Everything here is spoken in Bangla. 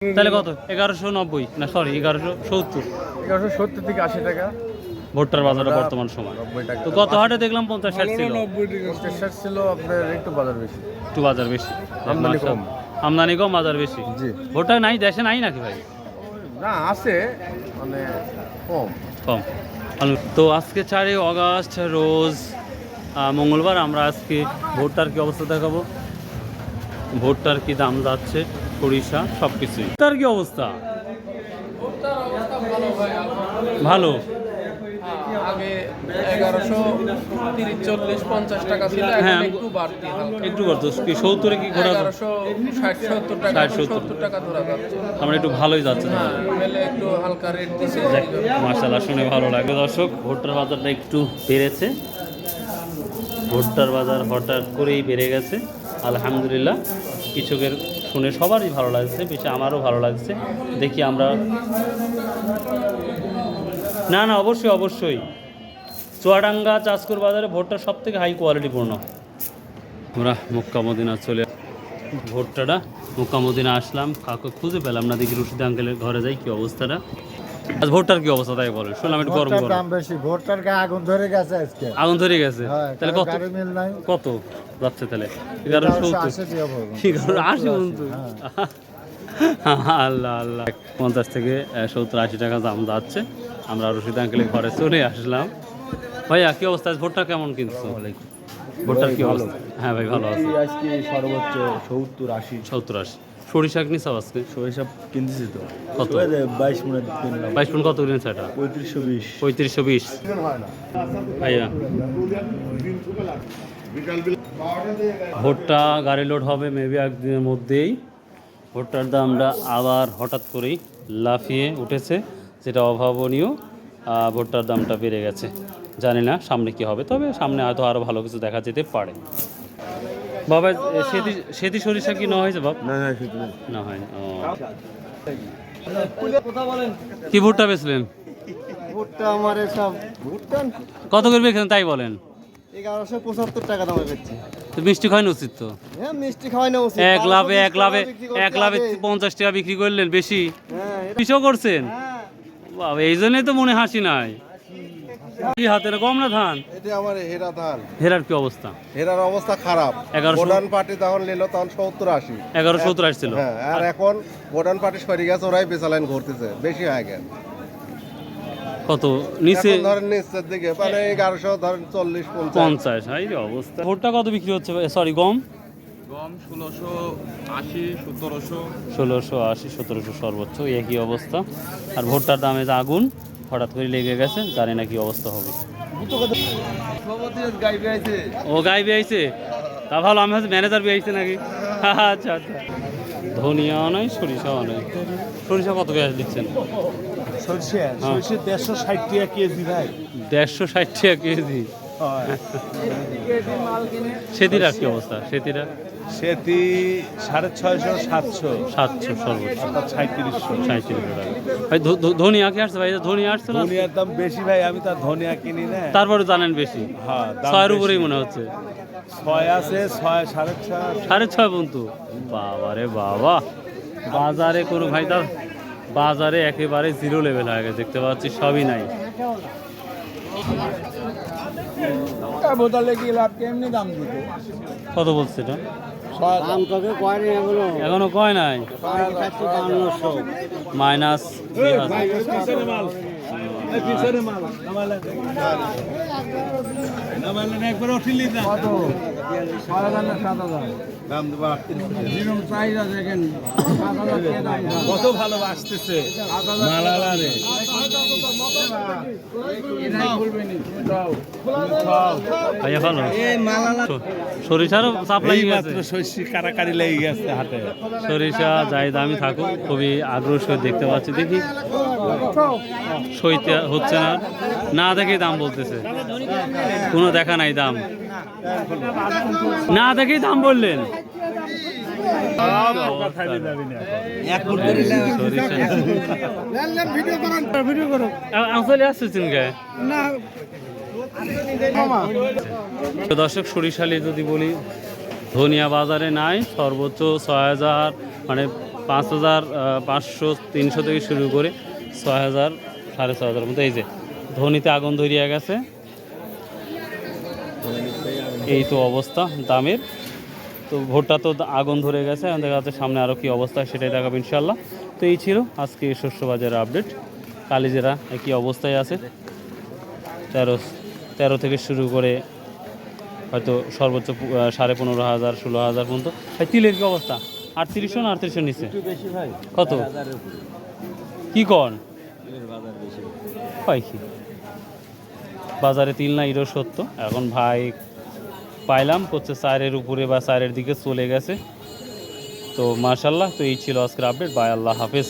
তাহলে কত? 1190 না সরি 1170। 1170 থেকে 80 টাকা ভুট্টার বাজারে বর্তমান সময়। 90 টাকা। তো গত হাটে দেখলাম 50-60 ছিল। 50 ছিল আপনার একটু বাজার বেশি। একটু বাজার বেশি। আমদানি কম। আমদানি কম, বাজার বেশি। জি। ভুট্টা নাই দেশে, নাই নাকি ভাই? না আছে মানে কম। কম। তো আজকে 4 আগস্ট রোজ মঙ্গলবার। আমরা আজকে ভুট্টার কি অবস্থা দেখাবো, ভুট্টার কি দাম যাচ্ছে, সরিষা সব কিছুই। ভুট্টার কি অবস্থা? ভালো। আগে 1130-40-50 টাকা ছিল, হ্যাঁ, এখন একটু বাড়তি হালকা। একটু করতো কি 70-এ কি ঘোরা? 1160-70 টাকা, 70 টাকা ধরা যাচ্ছে। আমরা একটু ভালোই যাচ্ছে। হ্যাঁ, মেলে একটু হালকা রেট দিছে। মাশাআল্লাহ, শুনে ভালো লাগে। দর্শক, ভুট্টার বাজারটা একটু বেড়েছে। ভুট্টার বাজার হঠাৎ করেই বেড়ে গেছে, আলহামদুলিল্লাহ। কৃষকের শুনে সবারই ভালো লাগছে, বেশি আমারও ভালো লাগছে। দেখি আমরা, না না অবশ্যই অবশ্যই, চুয়াডাঙ্গা চাষকুর বাজারে ভুট্টা সব থেকে হাই কোয়ালিটিপূর্ণ। আমরা মক্কা মদিনা চলে, ভুট্টাটা মক্কা মদিনা আসলাম, কাউকে খুঁজে পেলাম না। দেখি রশিদ আঙ্কেলের ঘরে যাই, কি অবস্থাটা। আজ ভুট্টার কি অবস্থা তাই বলেন, শুনলাম একটু গরম গরম। দাম বেশি, ভুট্টার গায়ে আগুন ধরে গেছে আজকে। আগুন ধরে গেছে? হ্যাঁ, তাহলে কত গাড়ি মিল নাই। কত যাচ্ছে তাহলে? 1180 পর্যন্ত। আল্লাহ আল্লাহ, 50 থেকে 70-80 টাকা দাম যাচ্ছে। আমরা রশিদ আঙ্কেলের ঘরে চলে আসলাম। ভাইয়া কি অবস্থা, ভুট্টা কেমন কিনছো? ভুট্টার কি অবস্থা? হ্যাঁ ভাই ভালো আছে। আজকে সর্বোচ্চ 70-80। 70-80। সরিষা কিনেছো আজকে? সরিষা কিনতেছি তো কত? 22 মনে কিনলাম। 22 কোন কত কিনেছো এটা? 3520। 3520। ভাইয়া ভুট্টা গাড়ি লোড হবে মেবি একদিনের মধ্যেই। ভুট্টার দামটা আবার হঠাৎ করেই লাফিয়ে উঠেছে, যেটা অভাবনীয়। ভুট্টার দামটা বেড়ে গেছে, জানি না সামনে কি হবে, তবে সামনে হয়তো আরও ভালো কিছু দেখা যেতে পারে। বাবা, সেতি সরিষা কি নেওয়া হয়েছে বাপ? না না না হয়নি। ও, কি ভুট্টা বেচলেন? ভুট্টা আমার সব ভুট্টা কত করে বেচলেন তাই বলেন? 1175 টাকা দামে বেচছে। তো মিষ্টি খাওয়ানো উচিত তো। হ্যাঁ, মিষ্টি খাওয়াই না উচিত। এক লাভে 50 টাকা বিক্রি করলেন, বেশি পিছও করছেন। বাবা, এই জন্যই তো মনে হাসি নাই। কি হাতে কম না ধান? এটা আমার হেরা ধান। হেরার কি অবস্থা? হেরার অবস্থা খারাপ। 1100 গোডাউন পার্টি তখন নিল তখন 70-80। 1170 আসছিল। হ্যাঁ, আর এখন গোডাউন পার্টি সরে গেছে, ওরাই বেচালাইন ঘুরতেছে, বেশি হয়ে গেছে। কত নিচে? এখন ধরেন নিচের দিকে মানে 1100, ধরেন 40-50। 50। এই রে অবস্থা। ভুট্টা কত বিক্রি হচ্ছে? সরি, গম? গম 1680, 1700। 1680, 1700 সর্বোচ্চ, একই অবস্থা। আর ভুট্টার দামে যে আগুন হঠাৎ করে লেগে গেছে, জানি না কি অবস্থা হবে। ও গাই বিয়াইছে, তা ভালো। আমি হচ্ছে ম্যানেজার বিয়াইছে নাকি? আচ্ছা আচ্ছা। ধনিয়াও নাই, সরিষাও নাই। সরিষা কত পেঁয়াজ দিচ্ছেন? সরষে 160 টাকা কেজি ভাই। 160 টাকা কেজি। সেতির আর কি অবস্থা? সেতিরা সেটি 650-700 700 সর্বোচ্চ, 3700। টাকা। ভাই ধনিয়া কি আসছে ভাই? ধনিয়া আসছে না? ধনিয়ার দাম বেশি ভাই, আমি তার ধনিয়া কিনি না। তারপরে জানেন বেশি। হ্যাঁ, 6-এর উপরেই মনে হচ্ছে। 6 আছে, 6, 6.5। 6.5 পর্যন্ত। বাবা রে বাবা, বাজারে কোনো ভাই, তার বাজারে একেবারে জিরো লেভেল হয়ে গেছে, দেখতে পাচ্ছি সবই নাই। বোতলে কি লাভ, কেমনি দাম দিতে? কত বলছে এটা? দাম তোকে কয়নি এগুলো, এখনো কয় নাই। মাইনাস 2000। একবার উঠিলি না কত? 6,000-7,000 দাম দেবো। 38 প্রাইস আছে এখানে। 7,000 কত ভালোবাসতেছে মালালা রে। ভাইয়া ভালো। সরিষারও সাপ্লাই গেছে, শস্যি কারাকারি লেগে গেছে হাতে। সরিষা যাই দামি থাকুক, খুবই আগ্রহ সহিত দেখতে পাচ্ছি। দেখি সইতে হচ্ছে না, না দেখেই দাম বলতেছে, কোনো দেখা নাই দাম, না দেখেই দাম বললেন। দর্শক, সরিষালি যদি বলি, ধনিয়া বাজারে নাই, সর্বোচ্চ 6000, মানে 5,500 300 থেকে শুরু করে 6,000 6,500 মতো। এই যে ধনীতে আগুন ধরিয়া গেছে, এই তো অবস্থা দামের। তো ভুট্টা তো আগুন ধরে গেছে, এখন দেখা যাচ্ছে সামনে আরও কী অবস্থা সেটাই দেখাবো ইনশাল্লাহ। তো এই ছিল আজকে শস্য বাজারের আপডেট। কালিজিরা একই অবস্থায় আছে, 13 থেকে শুরু করে হয়তো সর্বোচ্চ 15,500 16,000 পর্যন্ত। ভাই তিলের কী অবস্থা? 3800 না 3800 নিচে? বেশি ভাই কত কি কন পাই কি বাজারে তিল না ইরো সত্য। এখন ভাই পাইলাম করছে 4-এর উপরে বা 4-এর দিকে চলে গেছে। তো মাশাল্লাহ, তো এই ছিল আজকের আপডেট। বাই, আল্লাহ হাফেজ।